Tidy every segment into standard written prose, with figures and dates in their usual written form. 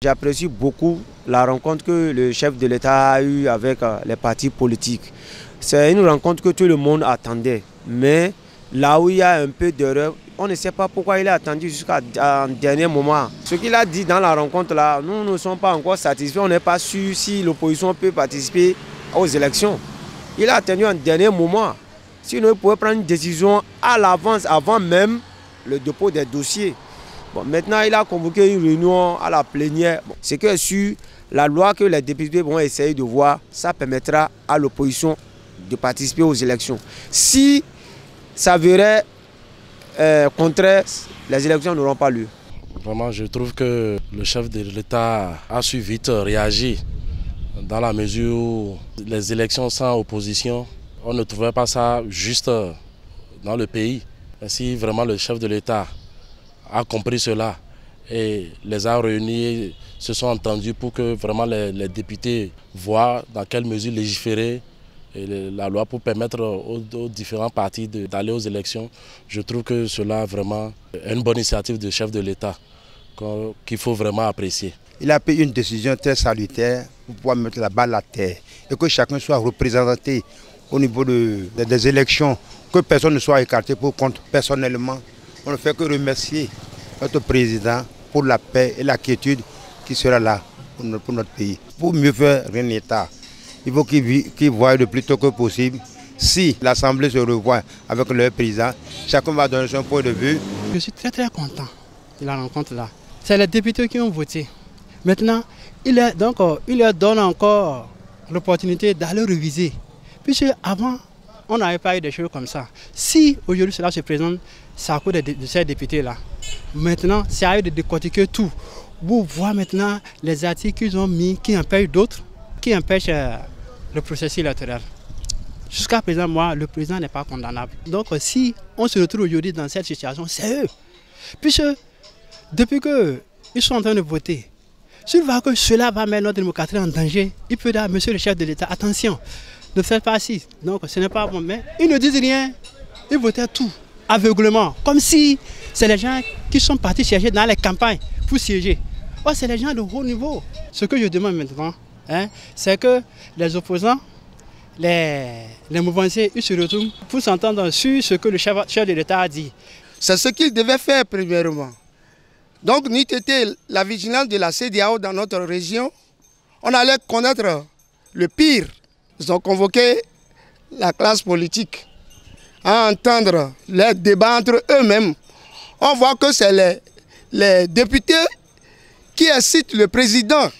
J'apprécie beaucoup la rencontre que le chef de l'État a eue avec les partis politiques. C'est une rencontre que tout le monde attendait. Mais là où il y a un peu d'erreur, on ne sait pas pourquoi il a attendu jusqu'à un dernier moment. Ce qu'il a dit dans la rencontre là, nous ne sommes pas encore satisfaits. On n'est pas sûr si l'opposition peut participer aux élections. Il a attendu un dernier moment. Sinon, il pouvait prendre une décision à l'avance, avant même le dépôt des dossiers. Bon, maintenant, il a convoqué une réunion à la plénière. Bon, c'est que sur la loi que les députés vont essayer de voir, ça permettra à l'opposition de participer aux élections. Si ça verrait contraire, les élections n'auront pas lieu. Vraiment, je trouve que le chef de l'État a su vite réagir dans la mesure où les élections sans opposition, on ne trouvait pas ça juste dans le pays. Et si vraiment le chef de l'État a compris cela et les a réunis, se sont entendus pour que vraiment les députés voient dans quelle mesure légiférer et la loi pour permettre aux différents partis d'aller aux élections. Je trouve que cela vraiment est une bonne initiative du chef de l'État qu'il faut vraiment apprécier. Il a pris une décision très salutaire pour pouvoir mettre la balle à terre et que chacun soit représenté au niveau des élections, que personne ne soit écarté pour compte personnellement. On ne fait que remercier notre président pour la paix et la quiétude qui sera là pour notre pays. Pour mieux faire un État, il faut qu'il voie le plus tôt que possible. Si l'Assemblée se revoit avec le président, chacun va donner son point de vue. Je suis très content de la rencontre là. C'est les députés qui ont voté. Maintenant, il leur donne encore l'opportunité d'aller réviser. Puisque avant, on n'avait pas eu des choses comme ça. Si aujourd'hui cela se présente, c'est à cause de ces députés-là. Maintenant, c'est à eux de décortiquer tout. Vous voyez maintenant les articles qu'ils ont mis qui empêchent d'autres, qui empêchent le processus électoral. Jusqu'à présent, moi, le président n'est pas condamnable. Donc, si on se retrouve aujourd'hui dans cette situation, c'est eux. Puisque, depuis qu'ils sont en train de voter, s'il voit que cela va mettre notre démocratie en danger, il peut dire, monsieur le chef de l'État, attention, ne faites pas ci. Donc, ce n'est pas bon. Mais ils ne disent rien. Ils votaient tout, aveuglement. Comme si c'est les gens qui sont partis chercher dans les campagnes pour siéger. Oh, c'est les gens de haut niveau. Ce que je demande maintenant, c'est que les opposants, les mouvanciers, ils se retrouvent pour s'entendre sur ce que le chef de l'État a dit. C'est ce qu'ils devaient faire premièrement. Donc, n'eût été la vigilance de la CEDEAO dans notre région, on allait connaître le pire. Ils ont convoqué la classe politique à entendre les débats entre eux-mêmes. On voit que c'est les députés qui incitent le président.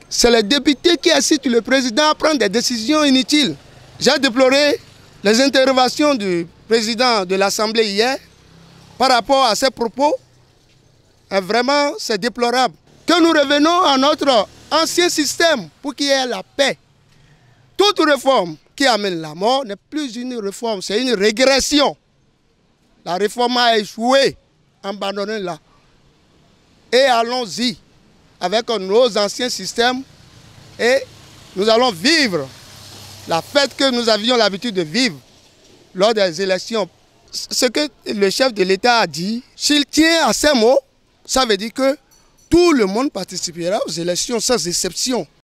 C'est les députés qui incitent le président à prendre des décisions inutiles. J'ai déploré les interventions du président de l'Assemblée hier par rapport à ses propos. Et vraiment, c'est déplorable. Que nous revenons à notre ancien système pour qu'il y ait la paix. Toute réforme qui amène la mort n'est plus une réforme, c'est une régression. La réforme a échoué, abandonnez-la. Et allons-y avec nos anciens systèmes et nous allons vivre la fête que nous avions l'habitude de vivre lors des élections. Ce que le chef de l'État a dit, s'il tient à ces mots, ça veut dire que tout le monde participera aux élections sans exception.